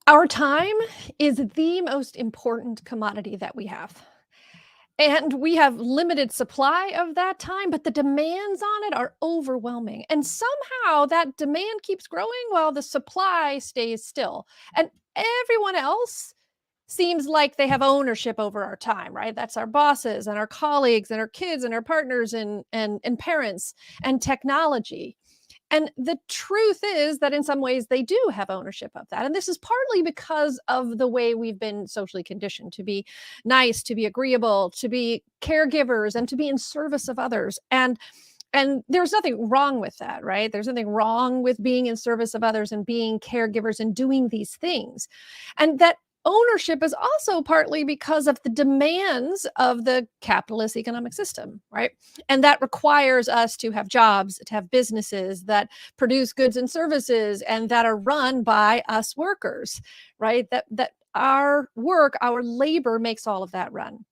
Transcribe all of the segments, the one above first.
Our time is the most important commodity that we have. And we have limited supply of that time, but the demands on it are overwhelming. And somehow that demand keeps growing while the supply stays still. And everyone else seems like they have ownership over our time, right? That's our bosses and our colleagues and our kids and our partners and parents and technology. And the truth is that in some ways they do have ownership of that. And this is partly because of the way we've been socially conditioned to be nice, to be agreeable, to be caregivers, and to be in service of others. And there's nothing wrong with that, right? There's nothing wrong with being in service of others and being caregivers and doing these things. And that ownership is also partly because of the demands of the capitalist economic system, right? And that requires us to have jobs, to have businesses that produce goods and services and that are run by us workers, right? That our work, our labor makes all of that run.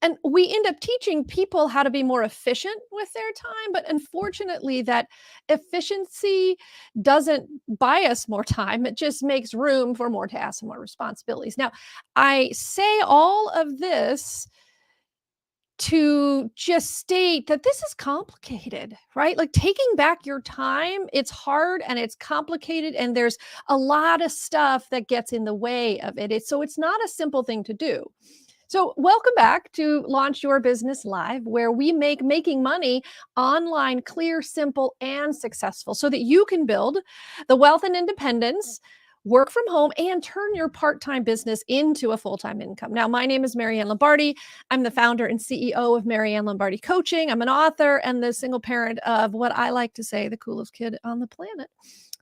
And we end up teaching people how to be more efficient with their time, but unfortunately, that efficiency doesn't buy us more time. It just makes room for more tasks and more responsibilities. Now, I say all of this to just state that this is complicated, right? Like taking back your time, it's hard and it's complicated, and there's a lot of stuff that gets in the way of it. So it's not a simple thing to do. So, welcome back to Launch Your Business Live, where we make making money online clear, simple, and successful so that you can build the wealth and independence, work from home, and turn your part-time business into a full-time income. Now, my name is Marianne Lombardi. I'm the founder and CEO of Marianne Lombardi Coaching. I'm an author and the single parent of what I like to say, the coolest kid on the planet.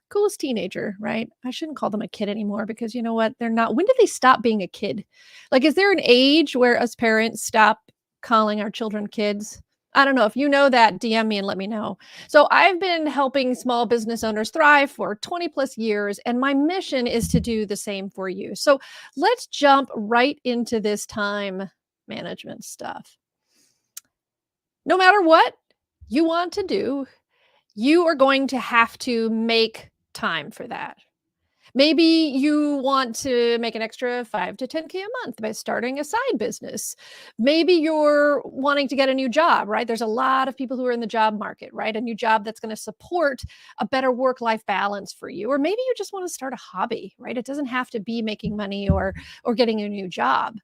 Coolest teenager, right? I shouldn't call them a kid anymore because you know what? They're not. When did they stop being a kid? Like, is there an age where us parents stop calling our children kids? I don't know. If you know that, DM me and let me know. So I've been helping small business owners thrive for 20 plus years, and my mission is to do the same for you. So let's jump right into this time management stuff. No matter what you want to do, you are going to have to make time for that. Maybe you want to make an extra 5 to 10K a month by starting a side business. Maybe you're wanting to get a new job, right? There's a lot of people who are in the job market, right? A new job that's going to support a better work-life balance for you. Or maybe you just want to start a hobby, right? It doesn't have to be making money or getting a new job.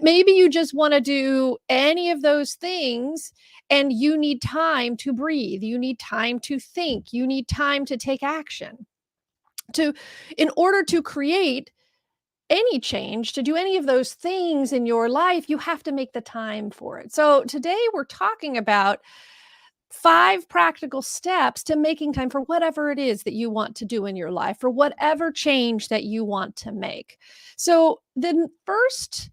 Maybe you just want to do any of those things and you need time to breathe. You need time to think. You need time to take action to in order to create any change, to do any of those things in your life, you have to make the time for it. So today we're talking about 5 practical steps to making time for whatever it is that you want to do in your life, for whatever change that you want to make. So the first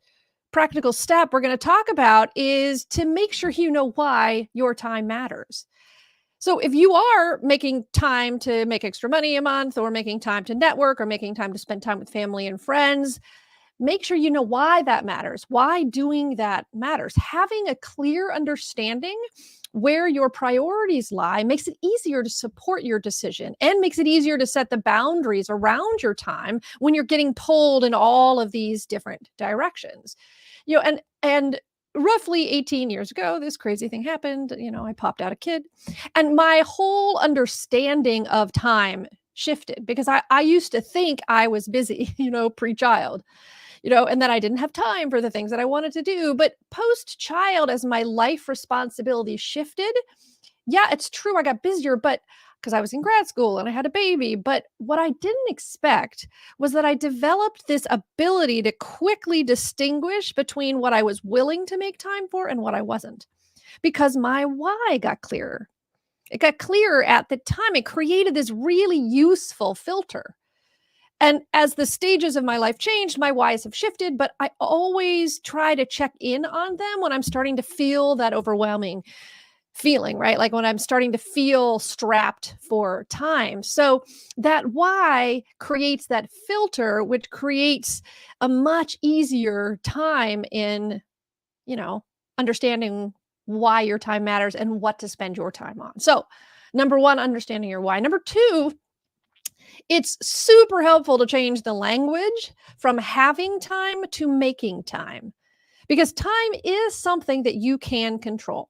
practical step we're going to talk about is to make sure you know why your time matters. So if you are making time to make extra money a month or making time to network or making time to spend time with family and friends, make sure you know why that matters, why doing that matters. Having a clear understanding where your priorities lie makes it easier to support your decision and makes it easier to set the boundaries around your time when you're getting pulled in all of these different directions. And roughly 18 years ago, this crazy thing happened. I popped out a kid and my whole understanding of time shifted because I used to think I was busy, pre-child, and that I didn't have time for the things that I wanted to do. But post-child, as my life responsibilities shifted, yeah, it's true, I got busier, but because I was in grad school and I had a baby. But what I didn't expect was that I developed this ability to quickly distinguish between what I was willing to make time for and what I wasn't, because my why got clearer. It got clearer at the time. It created this really useful filter. And as the stages of my life changed, my whys have shifted, but I always try to check in on them when I'm starting to feel that overwhelming feeling, right? Like when I'm starting to feel strapped for time. So that why creates that filter, which creates a much easier time in, understanding why your time matters and what to spend your time on. So number one, understanding your why. Number two, It's super helpful to change the language from having time to making time, because time is something that you can control.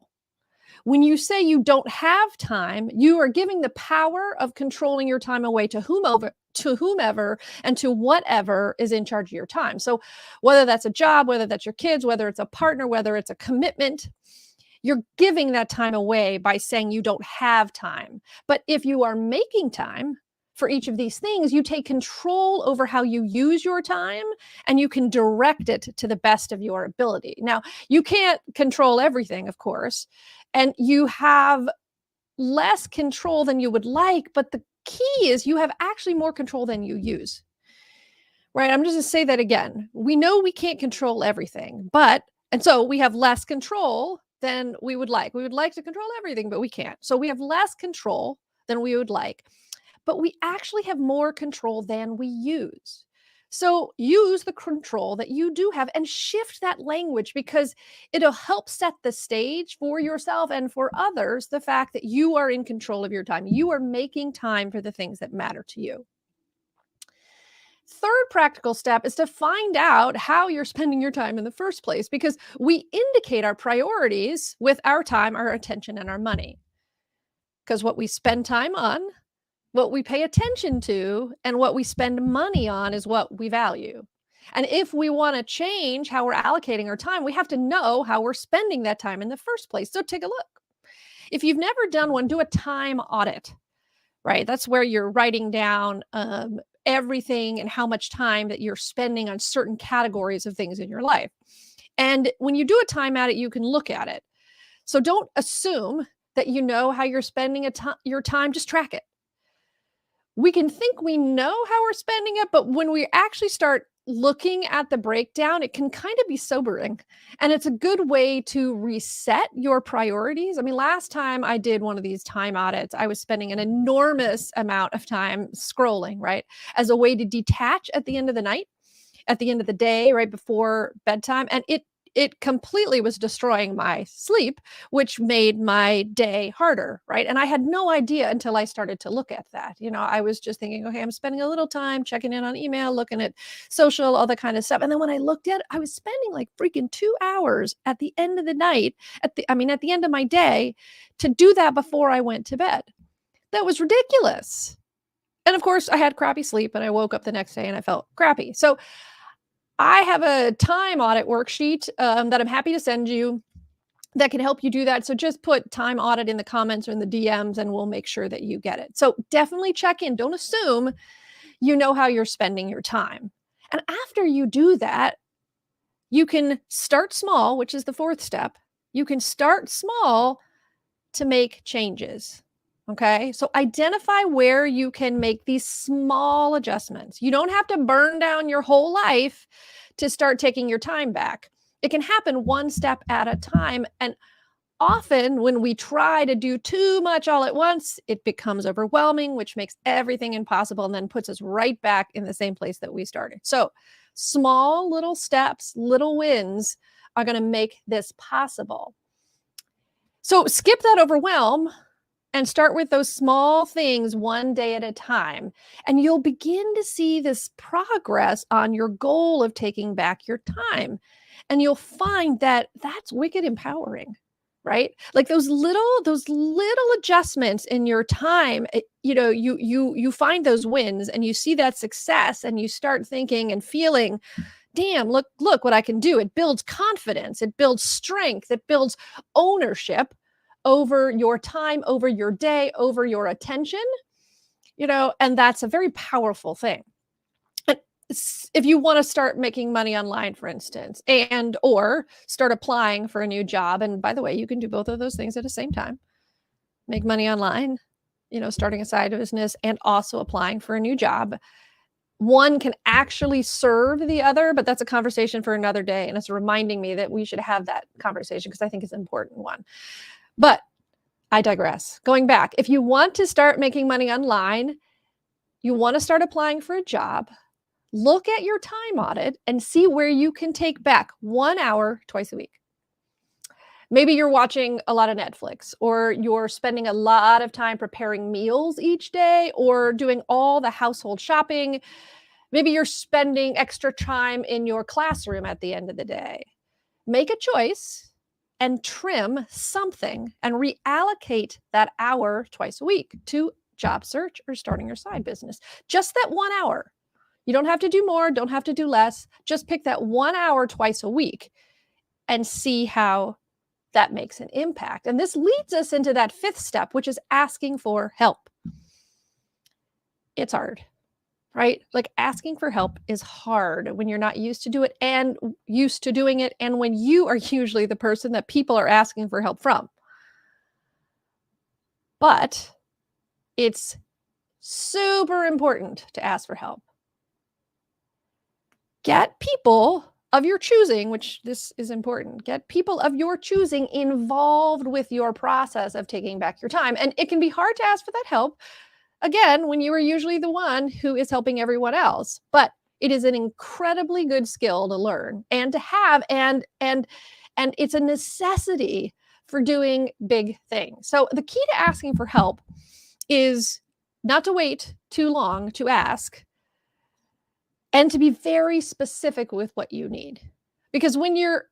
When you say you don't have time, you are giving the power of controlling your time away to whomever and to whatever is in charge of your time. So whether that's a job, whether that's your kids, whether it's a partner, whether it's a commitment, you're giving that time away by saying you don't have time. But if you are making time for each of these things, you take control over how you use your time, and you can direct it to the best of your ability. Now, you can't control everything, of course, and you have less control than you would like, but the key is you have actually more control than you use. Right? I'm just going to say that again. We know we can't control everything, and so we have less control than we would like. We would like to control everything, but we can't. So we have less control than we would like, but we actually have more control than we use. So use the control that you do have and shift that language, because it'll help set the stage for yourself and for others, the fact that you are in control of your time. You are making time for the things that matter to you. Third practical step is to find out how you're spending your time in the first place, because we indicate our priorities with our time, our attention, and our money. Because what we spend time on, what we pay attention to, and what we spend money on is what we value. And if we want to change how we're allocating our time, we have to know how we're spending that time in the first place. So take a look. If you've never done one, do a time audit, right? That's where you're writing down everything and how much time that you're spending on certain categories of things in your life. And when you do a time audit, you can look at it. So don't assume that you know how you're spending your time. Just track it. We can think we know how we're spending it, but when we actually start looking at the breakdown, it can kind of be sobering. And it's a good way to reset your priorities. I mean, last time I did one of these time audits, I was spending an enormous amount of time scrolling, right? As a way to detach at the end of the night, at the end of the day, right before bedtime. And it completely was destroying my sleep, which made my day harder, right? And I had no idea until I started to look at that. I was just thinking, okay, I'm spending a little time checking in on email, looking at social, all that kind of stuff. And then when I looked at it, I was spending like freaking 2 hours at the end of the night, at the end of my day, to do that before I went to bed. That was ridiculous. And of course, I had crappy sleep, and I woke up the next day and I felt crappy. So I have a time audit worksheet that I'm happy to send you that can help you do that. So just put time audit in the comments or in the DMs, and we'll make sure that you get it. So definitely check in. Don't assume you know how you're spending your time. And after you do that, you can start small, which is the fourth step. You can start small to make changes. Okay, so identify where you can make these small adjustments. You don't have to burn down your whole life to start taking your time back. It can happen one step at a time. And often when we try to do too much all at once, it becomes overwhelming, which makes everything impossible and then puts us right back in the same place that we started. So small little steps, little wins are going to make this possible. So skip that overwhelm and start with those small things one day at a time. And you'll begin to see this progress on your goal of taking back your time. And you'll find that that's wicked empowering, right? Like those little adjustments in your time, you find those wins and you see that success, and you start thinking and feeling, damn, look what I can do. It builds confidence, it builds strength, it builds ownership over your time, over your day, over your attention, and that's a very powerful thing. And if you want to start making money online, for instance, or start applying for a new job, and by the way, you can do both of those things at the same time. Make money online, starting a side business, and also applying for a new job. One can actually serve the other, but that's a conversation for another day. And it's reminding me that we should have that conversation because I think it's an important one. But I digress. Going back, if you want to start making money online, you want to start applying for a job, look at your time audit and see where you can take back 1 hour twice a week. Maybe you're watching a lot of Netflix, or you're spending a lot of time preparing meals each day, or doing all the household shopping. Maybe you're spending extra time in your classroom at the end of the day. Make a choice and trim something and reallocate that hour twice a week to job search or starting your side business. Just that 1 hour. You don't have to do more, don't have to do less. Just pick that 1 hour twice a week and see how that makes an impact. And this leads us into that 5th step, which is asking for help. It's hard, right? Like, asking for help is hard when you're not used to do it and used to doing it, and when you are usually the person that people are asking for help from. But it's super important to ask for help. Get people of your choosing, which this is important, get people of your choosing involved with your process of taking back your time. And it can be hard to ask for that help, again, when you are usually the one who is helping everyone else. But it is an incredibly good skill to learn and to have, and it's a necessity for doing big things. So the key to asking for help is not to wait too long to ask, and to be very specific with what you need. Because when you're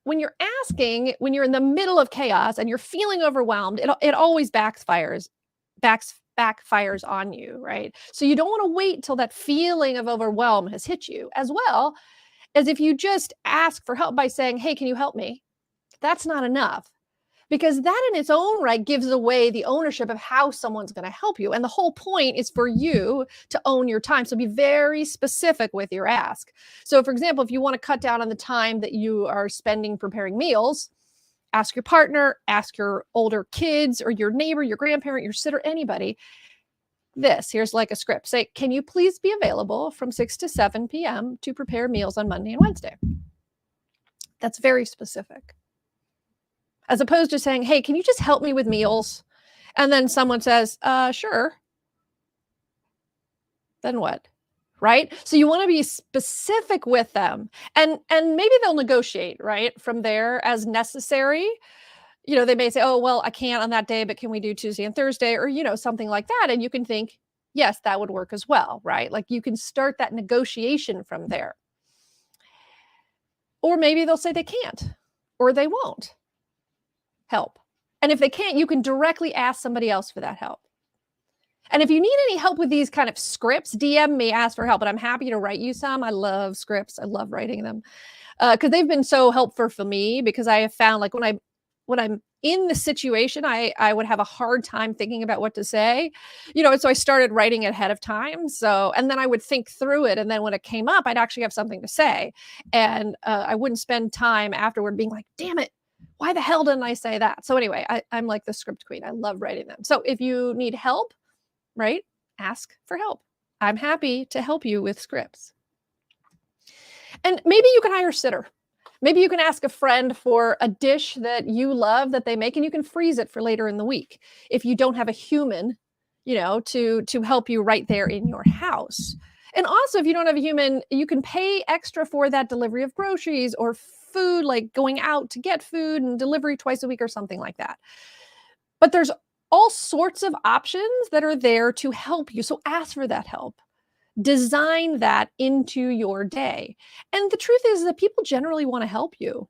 asking, when you're in the middle of chaos and you're feeling overwhelmed, it always backfires on you, right? So you don't want to wait till that feeling of overwhelm has hit you, as well as if you just ask for help by saying, hey, can you help me? That's not enough. Because that in its own right gives away the ownership of how someone's going to help you. And the whole point is for you to own your time. So be very specific with your ask. So for example, if you want to cut down on the time that you are spending preparing meals, ask your partner, ask your older kids or your neighbor, your grandparent, your sitter, anybody. Here's like a script. Say, can you please be available from 6 to 7 p.m. to prepare meals on Monday and Wednesday? That's very specific. As opposed to saying, hey, can you just help me with meals? And then someone says, sure. Then what? Right? So you want to be specific with them, and maybe they'll negotiate, right, from there as necessary. They may say, oh, well, I can't on that day, but can we do Tuesday and Thursday, or, something like that. And you can think, yes, that would work as well, right? Like, you can start that negotiation from there. Or maybe they'll say they can't, or they won't help. And if they can't, you can directly ask somebody else for that help. And if you need any help with these kind of scripts, DM me, ask for help, and I'm happy to write you some. I love scripts. I love writing them because they've been so helpful for me, because I have found, like, when I'm in the situation, I would have a hard time thinking about what to say, and so I started writing it ahead of time. And then I would think through it. And then when it came up, I'd actually have something to say. And I wouldn't spend time afterward being like, damn it, why the hell didn't I say that? So anyway, I'm like the script queen. I love writing them. So if you need help, right, ask for help. I'm happy to help you with scripts. And maybe you can hire a sitter. Maybe you can ask a friend for a dish that you love that they make, and you can freeze it for later in the week if you don't have a human, to help you right there in your house. And also, if you don't have a human, you can pay extra for that delivery of groceries or food, like going out to get food and delivery twice a week or something like that. But there's all sorts of options that are there to help you. So ask for that help. Design that into your day. And the truth is that people generally want to help you.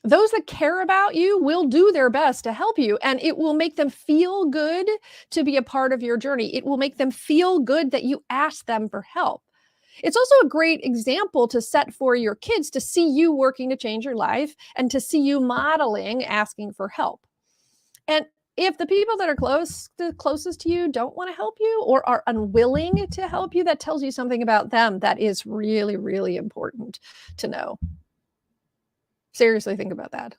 Those that care about you will do their best to help you, and it will make them feel good to be a part of your journey. It will make them feel good that you asked them for help. It's also a great example to set for your kids to see you working to change your life and to see you modeling asking for help. And if the people that are closest to you don't want to help you or are unwilling to help you, that tells you something about them that is really, really important to know. Seriously, think about that.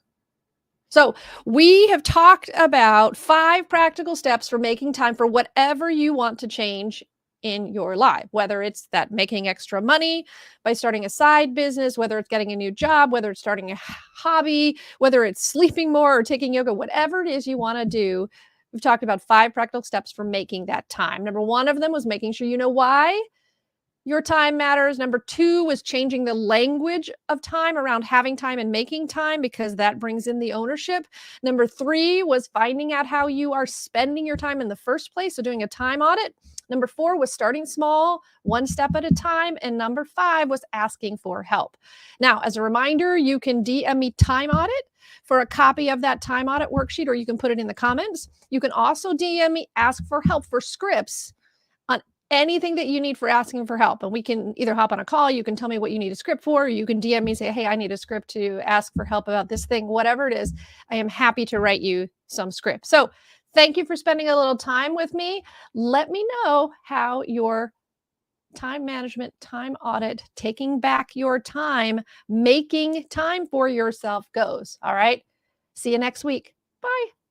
So we have talked about 5 practical steps for making time for whatever you want to change in your life, whether it's that making extra money by starting a side business, whether it's getting a new job, whether it's starting a hobby, whether it's sleeping more or taking yoga, whatever it is you want to do. We've talked about 5 practical steps for making that time. Number 1 of them was making sure you know why your time matters. Number 2 was changing the language of time around having time and making time, because that brings in the ownership. Number 3 was finding out how you are spending your time in the first place, so doing a time audit. Number 4 was starting small, one step at a time. And number 5 was asking for help. Now, as a reminder, you can DM me time audit for a copy of that time audit worksheet, or you can put it in the comments. You can also DM me ask for help for scripts on anything that you need for asking for help. And we can either hop on a call, you can tell me what you need a script for, or you can DM me, say, hey, I need a script to ask for help about this thing, whatever it is. I am happy to write you some script. So thank you for spending a little time with me. Let me know how your time management, time audit, taking back your time, making time for yourself goes. All right. See you next week. Bye.